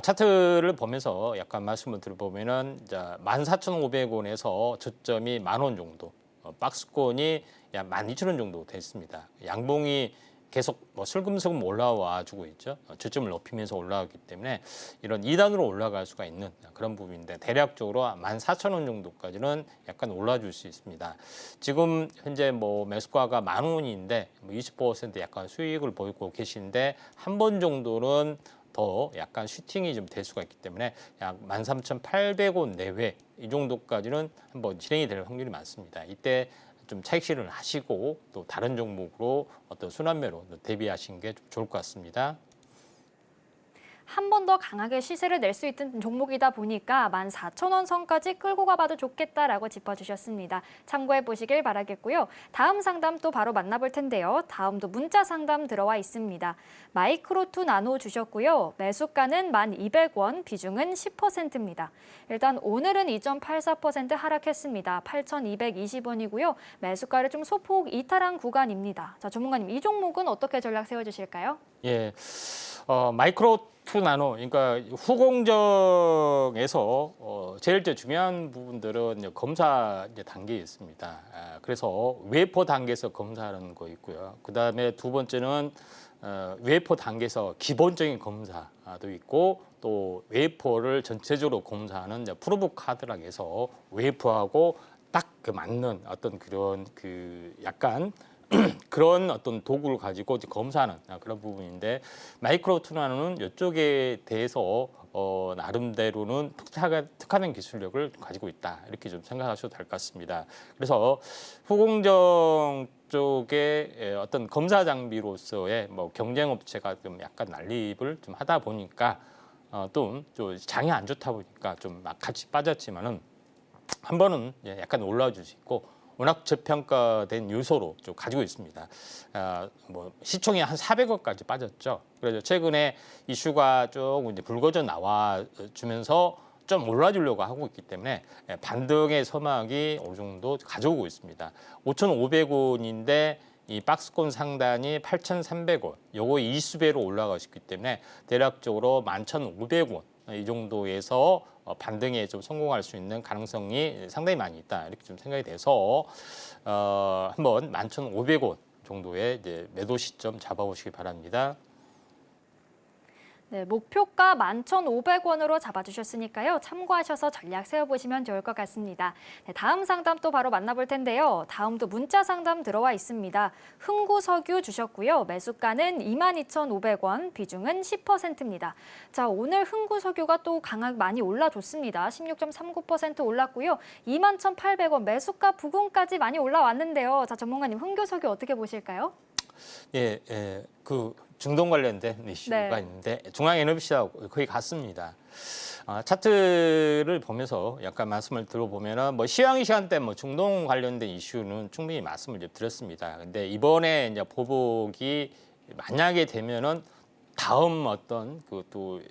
[SPEAKER 3] 차트를 보면서 약간 말씀을 드려보면은 14,500원에서 저점이 10,000원 정도, 박스권이 약 12,000원 정도 됐습니다. 양봉이 계속 뭐 슬금슬금 올라와 주고 있죠. 저점을 높이면서 올라가기 때문에 이런 2단으로 올라갈 수가 있는 그런 부분인데 대략적으로 14,000원 정도까지는 약간 올라줄 수 있습니다. 지금 현재 뭐 매수가가 10,000원인데 뭐 20% 약간 수익을 보이고 계신데 한 번 정도는 더 약간 슈팅이 좀 될 수가 있기 때문에 약 13,800원 내외 이 정도까지는 한번 진행이 될 확률이 많습니다. 이때 좀 차익 실현을 하시고 또 다른 종목으로 어떤 순환매로 대비하시는 게 좀 좋을 것 같습니다.
[SPEAKER 2] 한 번 더 강하게 시세를 낼 수 있는 종목이다 보니까 14,000원 선까지 끌고 가봐도 좋겠다라고 짚어주셨습니다. 참고해 보시길 바라겠고요. 다음 상담 또 바로 만나볼 텐데요. 다음도 문자 상담 들어와 있습니다. 마이크로2 나노 주셨고요. 매수가는 1,200원, 비중은 10%입니다. 일단 오늘은 2.84% 하락했습니다. 8,220원이고요. 매수가를 좀 소폭 이탈한 구간입니다. 자, 전문가님 이 종목은 어떻게 전략 세워주실까요?
[SPEAKER 3] 예, 마이크로2 나노, 그러니까 후공정에서 제일 중요한 부분들은 이제 검사 이제 단계에 있습니다. 그래서 웨이퍼 단계에서 검사하는 거 있고요. 그 다음에 두 번째는 웨이퍼 단계에서 기본적인 검사도 있고 또 웨이퍼를 전체적으로 검사하는 이제 프로브 카드라고 해서 웨이퍼하고 딱 그 맞는 어떤 그런 그 약간 그런 어떤 도구를 가지고 이제 검사하는 그런 부분인데 마이크로2 나노는 이쪽에 대해서 나름대로는 특화된 기술력을 가지고 있다 이렇게 좀 생각하셔도 될 것 같습니다. 그래서 후공정 쪽에 어떤 검사 장비로서의 뭐 경쟁 업체가 좀 약간 난립을 좀 하다 보니까 또 장이 안 좋다 보니까 좀 막 같이 빠졌지만은 한 번은 약간 올라줄 수 있고. 워낙 저평가된 요소로 좀 가지고 있습니다. 뭐 시총이 한 400억까지 빠졌죠. 그래서 최근에 이슈가 조금 이제 불거져 나와 주면서 좀 올라주려고 하고 있기 때문에 반등의 서막이 어느 정도 가져오고 있습니다. 5,500원인데 이 박스권 상단이 8,300원, 요거 20배로 올라가셨기 때문에 대략적으로 11,500원 이 정도에서 반등에 좀 성공할 수 있는 가능성이 상당히 많이 있다 이렇게 좀 생각이 돼서 한번 11,500원 정도의 이제 매도 시점 잡아보시기 바랍니다.
[SPEAKER 2] 네, 목표가 11,500원으로 잡아주셨으니까요. 참고하셔서 전략 세워보시면 좋을 것 같습니다. 네, 다음 상담 또 바로 만나볼 텐데요. 다음도 문자 상담 들어와 있습니다. 흥구석유 주셨고요. 매수가는 22,500원, 비중은 10%입니다. 자, 오늘 흥구석유가 또 강하게 많이 올라줬습니다. 16.39% 올랐고요. 21,800원 매수가 부근까지 많이 올라왔는데요. 자, 전문가님 흥구석유 어떻게 보실까요?
[SPEAKER 3] 예, 그 중동 관련된 이슈가 있는데 중앙에너비시하고 거의 같습니다. 차트를 보면서 약간 말씀을 들어보면은 뭐 시황 시간대 뭐 중동 관련된 이슈는 충분히 말씀을 이제 드렸습니다. 근데 이번에 이제 보복이 만약에 되면은 다음 어떤 그 또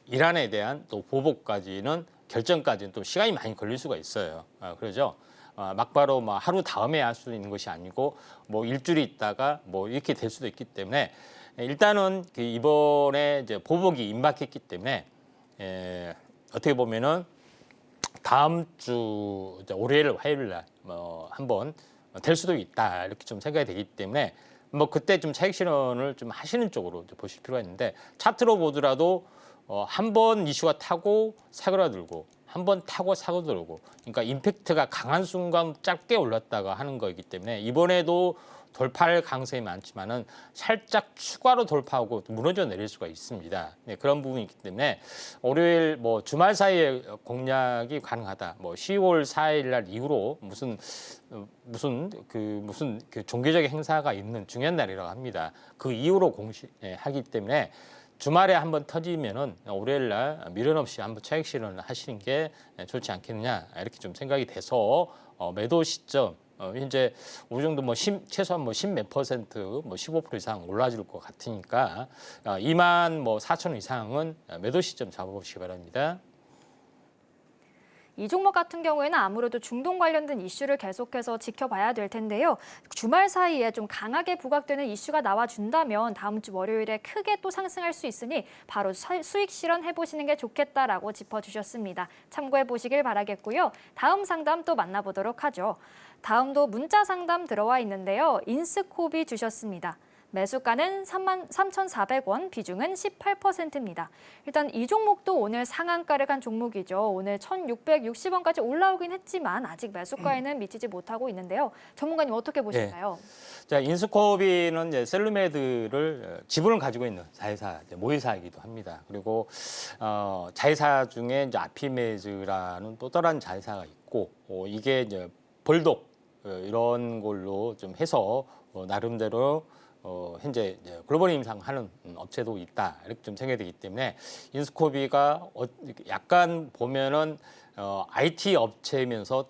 [SPEAKER 3] 이란에 대한 또 보복까지는 결정까지는 또 시간이 많이 걸릴 수가 있어요. 그러죠. 막바로 뭐 하루 다음에 할 수 있는 것이 아니고 뭐 일주일이 있다가 뭐 이렇게 될 수도 있기 때문에 일단은 이번에 이제 보복이 임박했기 때문에 어떻게 보면은 다음 주 이제 월요일, 화요일 날 한번 될 수도 있다 이렇게 좀 생각이 되기 때문에 그때 좀 차익 실현을 좀 하시는 쪽으로 이제 보실 필요가 있는데 차트로 보더라도 한 번 이슈가 타고 사그라들고 한 번 타고 사그라들고 그러니까 임팩트가 강한 순간 짧게 올랐다가 하는 거이기 때문에 이번에도 돌파할 가능성이 많지만은 살짝 추가로 돌파하고 무너져 내릴 수가 있습니다. 네, 그런 부분이 있기 때문에 월요일 주말 사이에 공략이 가능하다. 10월 4일 날 이후로 무슨 종교적인 행사가 있는 중요한 날이라고 합니다. 그 이후로 공시하기 때문에 주말에 한번 터지면은 월요일 날 미련 없이 한번 차익 실현을 하시는 게 좋지 않겠느냐 이렇게 좀 생각이 돼서 매도 시점 현재 어느 정도 최소한 10몇 퍼센트 15% 이상 올라질 것 같으니까 24,000원 이상은 매도 시점 잡아보시기 바랍니다.
[SPEAKER 2] 이 종목 같은 경우에는 아무래도 중동 관련된 이슈를 계속해서 지켜봐야 될 텐데요. 주말 사이에 좀 강하게 부각되는 이슈가 나와준다면 다음 주 월요일에 크게 또 상승할 수 있으니 바로 수익 실현해보시는 게 좋겠다라고 짚어주셨습니다. 참고해보시길 바라겠고요. 다음 상담 또 만나보도록 하죠. 다음도 문자 상담 들어와 있는데요. 인스코비 주셨습니다. 매수가는 33,400원, 비중은 18%입니다. 일단 이 종목도 오늘 상한가를 간 종목이죠. 오늘 1,660원까지 올라오긴 했지만 아직 매수가에는 미치지 못하고 있는데요. 전문가님 어떻게 보실까요?
[SPEAKER 3] 네. 자, 인스코비는 이제 셀루메드를 지분을 가지고 있는 자회사, 모의사이기도 합니다. 그리고 자회사 중에 이제 아피메즈라는 또 다른 자회사가 있고 이게 이제 벌독 이런 걸로 좀 해서 나름대로 현재 글로벌 임상하는 업체도 있다 이렇게 좀 생각이 되기 때문에 인스코비가 약간 보면은 IT 업체이면서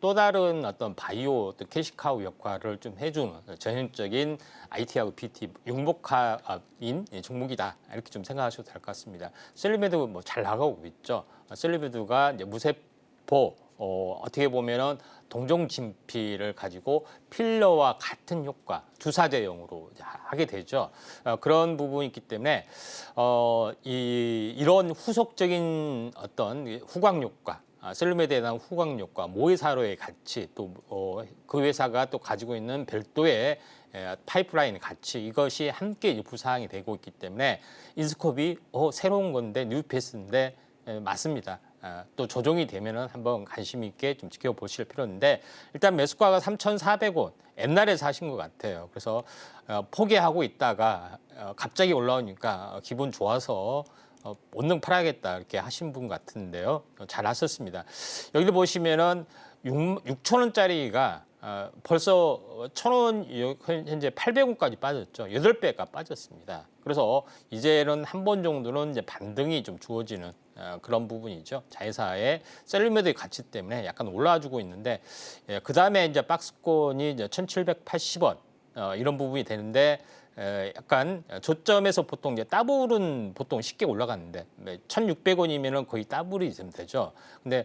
[SPEAKER 3] 또 다른 어떤 바이오 캐시카우 역할을 좀 해주는 전형적인 IT하고 BT 융복합인 종목이다 이렇게 좀 생각하셔도 될 것 같습니다. 셀리메드 잘 나가고 있죠. 셀리메드가 이제 무세포 어떻게 보면은 동종 진피를 가지고 필러와 같은 효과, 주사제형으로 하게 되죠. 그런 부분이 있기 때문에 이런 후속적인 어떤 후광 효과, 셀루메드에 대한 후광 효과, 모의사로의 가치, 또 그 회사가 또 가지고 있는 별도의 파이프라인 가치 이것이 함께 부상이 되고 있기 때문에 인스코비 새로운 건데 뉴페이스인데 맞습니다. 또 조정이 되면은 한번 관심 있게 좀 지켜보실 필요인데 일단 매수가가 3,400원 옛날에 사신 것 같아요. 그래서 포기하고 있다가 갑자기 올라오니까 기분 좋아서 본능 팔아야겠다 이렇게 하신 분 같은데요. 잘 하셨습니다. 여기도 보시면은 6,000원짜리가 벌써 1,000원 현재 800원까지 빠졌죠. 8배가 빠졌습니다. 그래서 이제는 한 번 정도는 이제 반등이 좀 주어지는 그런 부분이죠. 자회사의 셀루메드의 가치 때문에 약간 올라와주고 있는데 그 다음에 이제 박스권이 이제 1,780원 이런 부분이 되는데 약간 저점에서 보통 이제 더블은 보통 쉽게 올라가는데 1,600원이면은 거의 더블이 좀 되죠. 근데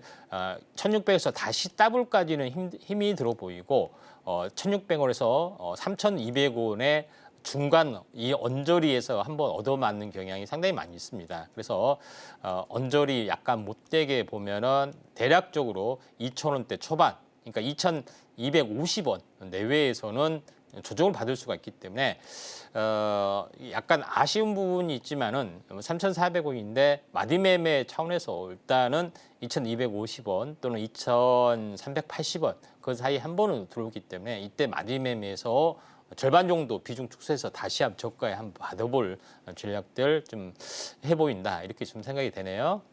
[SPEAKER 3] 1,600에서 다시 더블까지는 힘이 들어 보이고 1,600원에서 3,200원의 중간 이 언저리에서 한번 얻어맞는 경향이 상당히 많이 있습니다. 그래서 언저리 약간 못되게 보면은 대략적으로 2,000원대 초반, 그러니까 2,250원 내외에서는 조정을 받을 수가 있기 때문에 약간 아쉬운 부분이 있지만은 3,400원인데 마디매매 차원에서 일단은 2,250원 또는 2,380원 그 사이 한 번은 들어오기 때문에 이때 마디매매에서 절반 정도 비중 축소해서 다시 한번 저가에 한번 받아볼 전략들 좀 해보인다 이렇게 좀 생각이 되네요.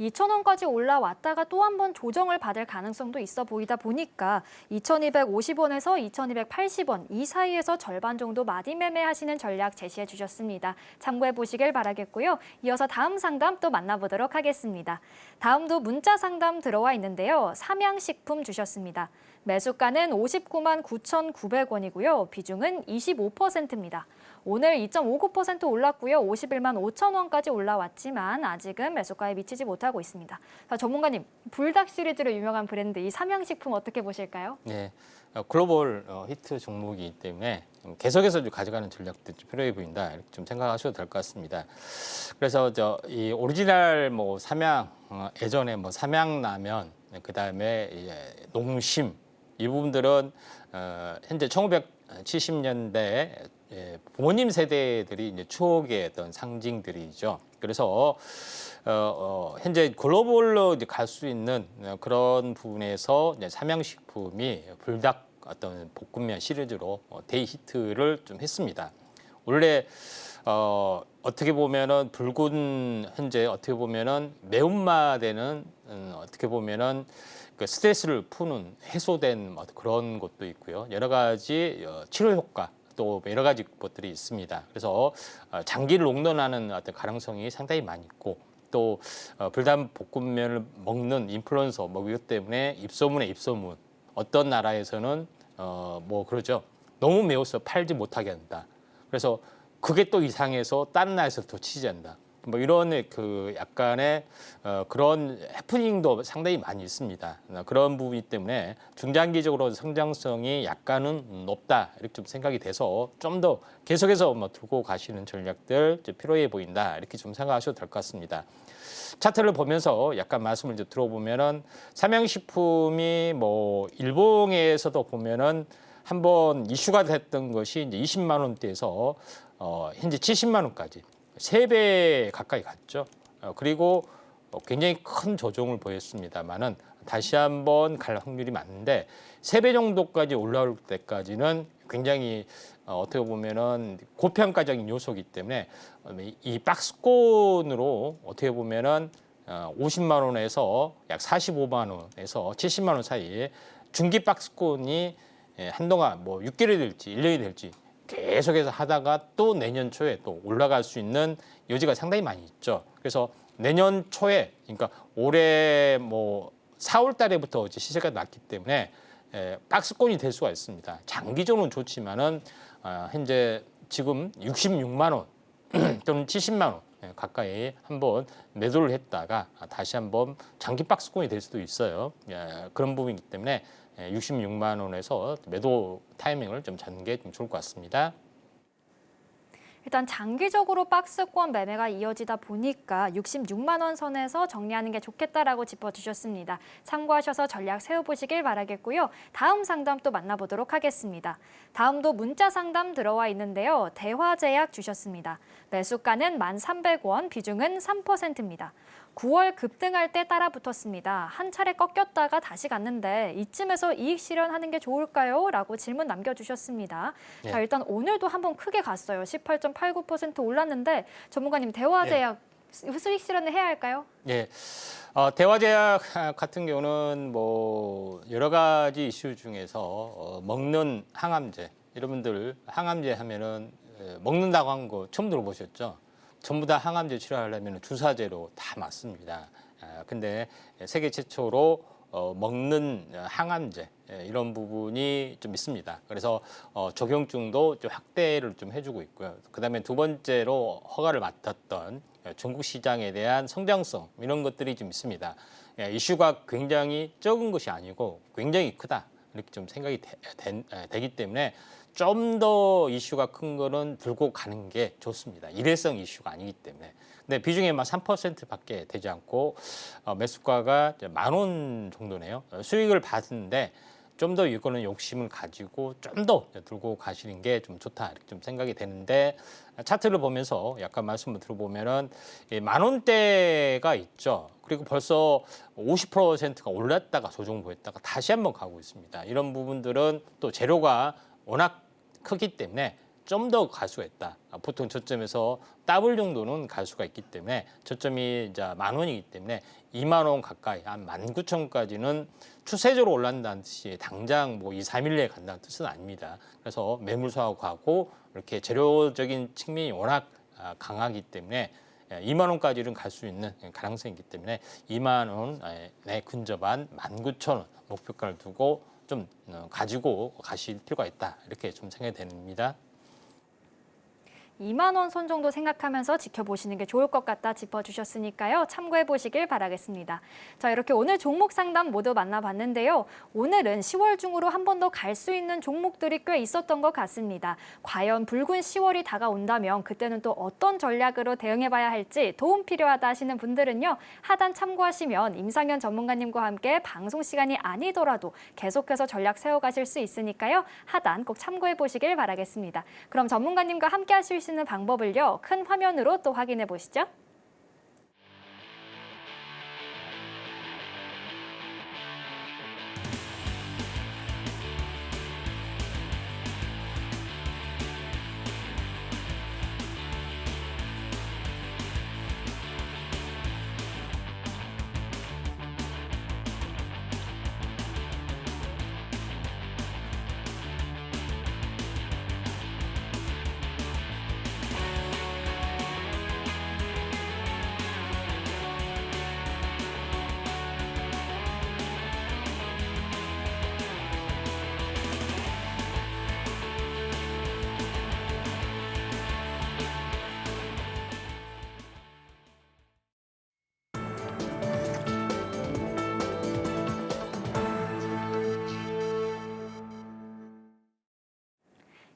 [SPEAKER 2] 2,000원까지 올라왔다가 또 한 번 조정을 받을 가능성도 있어 보이다 보니까 2,250원에서 2,280원 이 사이에서 절반 정도 마디 매매하시는 전략 제시해 주셨습니다. 참고해 보시길 바라겠고요. 이어서 다음 상담 또 만나보도록 하겠습니다. 다음도 문자 상담 들어와 있는데요. 삼양식품 주셨습니다. 매수가는 59만 9,900원이고요. 비중은 25%입니다. 오늘 2.59% 올랐고요. 51만 5천 원까지 올라왔지만 아직은 매수가에 미치지 못하고 있습니다. 자, 전문가님, 불닭 시리즈로 유명한 브랜드 이 삼양식품 어떻게 보실까요?
[SPEAKER 3] 네, 글로벌 히트 종목이기 때문에 계속해서 좀 가져가는 전략도 좀 필요해 보인다 이렇게 좀 생각하셔도 될 것 같습니다. 그래서 이 오리지널 뭐 삼양 예전에 뭐 삼양라면 그 다음에 농심 이 부분들은 현재 1970년대 부모님 세대들이 이제 추억의 어떤 상징들이죠. 그래서 현재 글로벌로 이제 갈 수 있는 그런 부분에서 이제 삼양식품이 불닭 어떤 볶음면 시리즈로 대히트를 좀 했습니다. 원래 어떻게 보면은 붉은 현재 어떻게 보면은 매운맛에는 어떻게 보면은 그 스트레스를 푸는 해소된 그런 것도 있고요. 여러 가지 치료 효과 또 여러 가지 것들이 있습니다. 그래서 장기를 롱런하는 어떤 가능성이 상당히 많이 있고 또 불닭 볶음면을 먹는 인플루언서 뭐 이것 때문에 입소문에 입소문 어떤 나라에서는 뭐 그러죠. 너무 매워서 팔지 못하게 한다. 그래서 그게 또 이상해서 다른 나라에서 더 취재한다. 뭐 이런 그 약간의 그런 해프닝도 상당히 많이 있습니다. 그런 부분이기 때문에 중장기적으로 성장성이 약간은 높다 이렇게 좀 생각이 돼서 좀 더 계속해서 뭐 들고 가시는 전략들 필요해 보인다 이렇게 좀 생각하셔도 될 것 같습니다. 차트를 보면서 약간 말씀을 좀 들어보면은 삼양식품이 뭐 일봉에서도 보면은 한번 이슈가 됐던 것이 이제 20만 원대에서 현재 70만 원까지 3배 가까이 갔죠. 그리고 굉장히 큰 조정을 보였습니다만은 다시 한번 갈 확률이 많은데 3배 정도까지 올라올 때까지는 굉장히 어떻게 보면은 고평가적인 요소이기 때문에 이 박스권으로 어떻게 보면은 50만 원에서 약 45만 원에서 70만 원 사이에 중기 박스권이 한동안 뭐 6개월이 될지 1년이 될지 계속해서 하다가 또 내년 초에 또 올라갈 수 있는 여지가 상당히 많이 있죠. 그래서 내년 초에 그러니까 올해 뭐 4월 달에부터 이제 시세가 났기 때문에 박스권이 될 수가 있습니다. 장기적으로는 좋지만은 현재 지금 66만 원 또는 70만 원 가까이 한번 매도를 했다가 다시 한번 장기 박스권이 될 수도 있어요. 그런 부분이기 때문에 66만 원에서 매도 타이밍을 좀 잡는 게 좀 좋을 것 같습니다.
[SPEAKER 2] 일단 장기적으로 박스권 매매가 이어지다 보니까 66만 원 선에서 정리하는 게 좋겠다라고 짚어주셨습니다. 참고하셔서 전략 세워보시길 바라겠고요. 다음 상담 또 만나보도록 하겠습니다. 다음도 문자 상담 들어와 있는데요. 대화제약 주셨습니다. 매수가는 1,300원, 비중은 3%입니다. 9월 급등할 때 따라 붙었습니다. 한 차례 꺾였다가 다시 갔는데 이쯤에서 이익 실현하는 게 좋을까요? 라고 질문 남겨주셨습니다.
[SPEAKER 3] 네.
[SPEAKER 2] 자, 일단 오늘도 한번 크게 갔어요. 18.89% 올랐는데 전문가님 대화제약 수익 실현을 해야 할까요?
[SPEAKER 3] 예, 대화제약 같은 경우는 뭐 여러 가지 이슈 중에서 먹는 항암제, 여러분들 항암제 하면은 먹는다고 한 거 처음 들어보셨죠? 전부 다 항암제 치료하려면 주사제로 다 맞습니다. 근데 세계 최초로 먹는 항암제 이런 부분이 좀 있습니다. 그래서 적용증도 좀 확대를 좀 해주고 있고요. 그다음에 두 번째로 허가를 맡았던 중국 시장에 대한 성장성 이런 것들이 좀 있습니다. 이슈가 굉장히 적은 것이 아니고 굉장히 크다 이렇게 좀 생각이 되기 때문에 좀 더 이슈가 큰 거는 들고 가는 게 좋습니다. 일회성 이슈가 아니기 때문에. 근데 비중에만 3%밖에 되지 않고 매수가가 10,000원 정도네요. 수익을 받는데 좀 더 이거는 욕심을 가지고 좀 더 들고 가시는 게 좀 좋다 이렇게 좀 생각이 되는데 차트를 보면서 약간 말씀을 들어보면은 10,000원대가 있죠. 그리고 벌써 50%가 올랐다가 조정 보였다가 다시 한번 가고 있습니다. 이런 부분들은 또 재료가 워낙 크기 때문에 좀 더 갈 수가 있다. 보통 저점에서 더블 정도는 갈 수가 있기 때문에 저점이 이제 10,000원이기 때문에 20,000원 가까이 한 19,000원까지는 추세적으로 올라간다는 뜻이 당장 뭐 2, 3일 내에 간다는 뜻은 아닙니다. 그래서 매물수하고 가고 이렇게 재료적인 측면이 워낙 강하기 때문에 20,000원까지는 갈 수 있는 가능성이 있기 때문에 20,000원에 근접한 19,000원 목표가를 두고 좀 가지고 가실 필요가 있다. 이렇게 좀 생각이 됩니다.
[SPEAKER 2] 2만 원 선 정도 생각하면서 지켜보시는 게 좋을 것 같다 짚어주셨으니까요. 참고해 보시길 바라겠습니다. 자, 이렇게 오늘 종목 상담 모두 만나봤는데요. 오늘은 10월 중으로 한 번 더 갈 수 있는 종목들이 꽤 있었던 것 같습니다. 과연 붉은 10월이 다가온다면 그때는 또 어떤 전략으로 대응해봐야 할지 도움 필요하다 하시는 분들은요. 하단 참고하시면 임상현 전문가님과 함께 방송 시간이 아니더라도 계속해서 전략 세워가실 수 있으니까요. 하단 꼭 참고해 보시길 바라겠습니다. 그럼 전문가님과 함께 하실 수 있는 방법을요. 큰 화면으로 또 확인해 보시죠.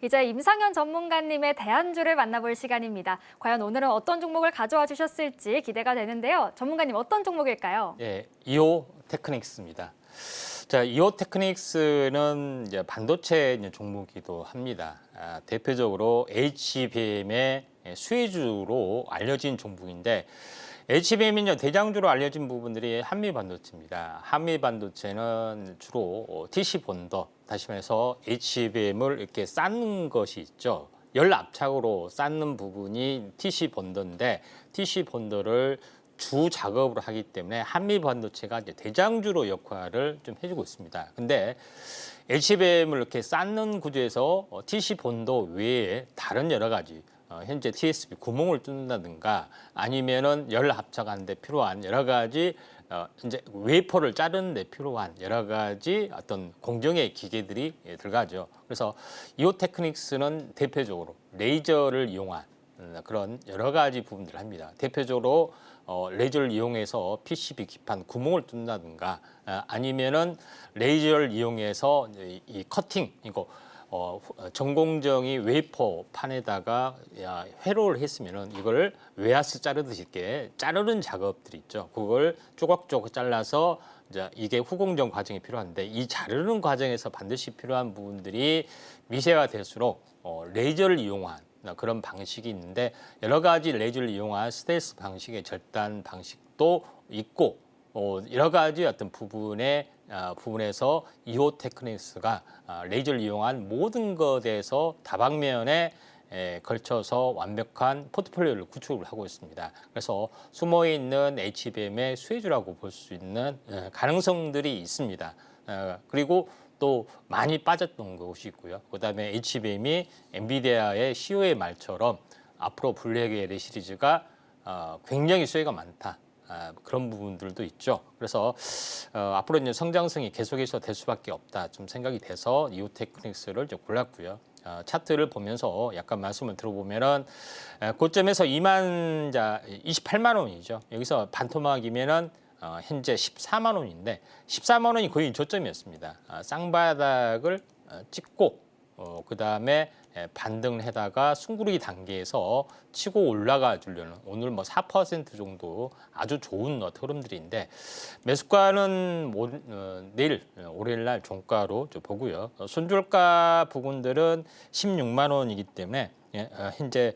[SPEAKER 2] 이제 임상현 전문가님의 대안주를 만나볼 시간입니다. 과연 오늘은 어떤 종목을 가져와 주셨을지 기대가 되는데요. 전문가님 어떤 종목일까요?
[SPEAKER 3] 예, 이오 테크닉스입니다. 자, 이오 테크닉스는 이제 반도체 종목이기도 합니다. 대표적으로 HBM의 수혜주로 알려진 종목인데 HBM이 대장주로 알려진 부분들이 한미 반도체입니다. 한미 반도체는 주로 TC 본더, 다시 말해서 HBM을 이렇게 쌓는 것이 있죠. 열압착으로 쌓는 부분이 TC 본더인데 TC 본더를 주 작업으로 하기 때문에 한미 반도체가 이제 대장주로 역할을 좀 해주고 있습니다. 근데 HBM을 이렇게 쌓는 구조에서 TC 본더 외에 다른 여러 가지 현재 TSB 구멍을 뚫는다든가 아니면은 열 합착하는 데 필요한 여러 가지 이제 웨이퍼를 자르는 데 필요한 여러 가지 어떤 공정의 기계들이 들어가죠. 그래서 이오 테크닉스는 대표적으로 레이저를 이용한 그런 여러 가지 부분들을 합니다. 대표적으로 레이저를 이용해서 PCB 기판 구멍을 뚫는다든가 아니면은 레이저를 이용해서 이 커팅 이거 전공정이 웨이퍼 판에다가 회로를 했으면은 이걸 웨하스 자르듯이 이렇게 자르는 작업들이 있죠. 그걸 조각조각 잘라서 이제 이게 후공정 과정이 필요한데 이 자르는 과정에서 반드시 필요한 부분들이 미세화 될수록 레이저를 이용한 그런 방식이 있는데 여러 가지 레이저를 이용한 스텔스 방식의 절단 방식도 있고 여러 가지 어떤 부분에서 이오 테크닉스가 레이저를 이용한 모든 것에서 다방면에 걸쳐서 완벽한 포트폴리오를 구축을 하고 있습니다. 그래서 숨어있는 HBM의 수혜주라고 볼 수 있는 가능성들이 있습니다. 그리고 또 많이 빠졌던 것이 있고요. 그다음에 HBM이 엔비디아의 CO의 말처럼 앞으로 블랙 시리즈가 굉장히 수혜가 많다. 그런 부분들도 있죠. 그래서 앞으로 이제 성장성이 계속해서 될 수밖에 없다. 좀 생각이 돼서 이오 테크닉스를 좀 골랐고요. 차트를 보면서 약간 말씀을 들어보면은 고점에서 28만 원이죠. 여기서 반토막이면은 현재 14만 원인데 14만 원이 거의 저점이었습니다. 쌍바닥을 찍고 그 다음에 반등을 해다가 숨구르기 단계에서 치고 올라가 주려는 오늘 뭐 4% 정도 아주 좋은 흐름들인데 매수가는 내일 월요일 날 종가로 보고요. 손절가 부분들은 16만 원이기 때문에 현재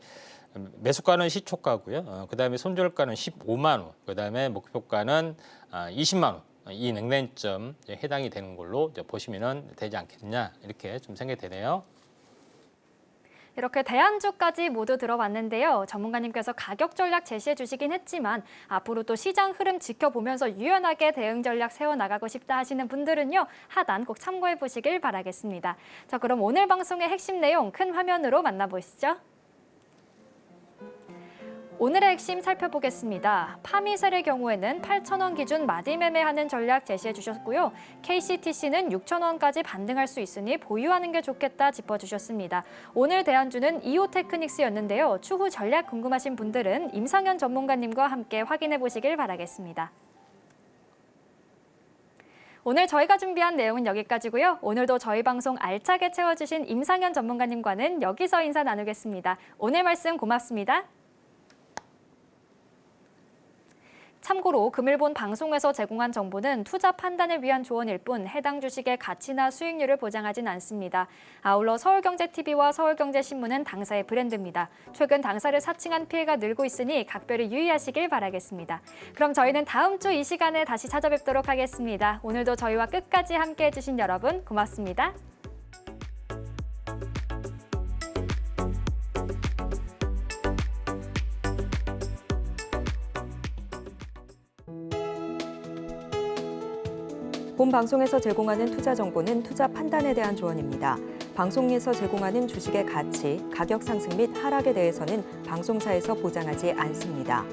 [SPEAKER 3] 매수가는 시초가고요. 그다음에 손절가는 15만 원, 그다음에 목표가는 20만 원. 이 냉랭점 해당이 되는 걸로 보시면 되지 않겠느냐 이렇게 좀 생각이 되네요.
[SPEAKER 2] 이렇게 대안주까지 모두 들어봤는데요. 전문가님께서 가격 전략 제시해 주시긴 했지만 앞으로 또 시장 흐름 지켜보면서 유연하게 대응 전략 세워나가고 싶다 하시는 분들은요. 하단 꼭 참고해 보시길 바라겠습니다. 자, 그럼 오늘 방송의 핵심 내용 큰 화면으로 만나보시죠. 오늘의 핵심 살펴보겠습니다. 파미셀의 경우에는 8,000원 기준 마디 매매하는 전략 제시해 주셨고요. KCTC는 6,000원까지 반등할 수 있으니 보유하는 게 좋겠다 짚어주셨습니다. 오늘 대안주는 이오테크닉스였는데요. 추후 전략 궁금하신 분들은 임상현 전문가님과 함께 확인해 보시길 바라겠습니다. 오늘 저희가 준비한 내용은 여기까지고요. 오늘도 저희 방송 알차게 채워주신 임상현 전문가님과는 여기서 인사 나누겠습니다. 오늘 말씀 고맙습니다. 참고로 금일본 방송에서 제공한 정보는 투자 판단을 위한 조언일 뿐 해당 주식의 가치나 수익률을 보장하진 않습니다. 아울러 서울경제TV와 서울경제신문은 당사의 브랜드입니다. 최근 당사를 사칭한 피해가 늘고 있으니 각별히 유의하시길 바라겠습니다. 그럼 저희는 다음 주 이 시간에 다시 찾아뵙도록 하겠습니다. 오늘도 저희와 끝까지 함께해 주신 여러분 고맙습니다.
[SPEAKER 1] 본 방송에서 제공하는 투자 정보는 투자 판단에 대한 조언입니다. 방송에서 제공하는 주식의 가치, 가격 상승 및 하락에 대해서는 방송사에서 보장하지 않습니다.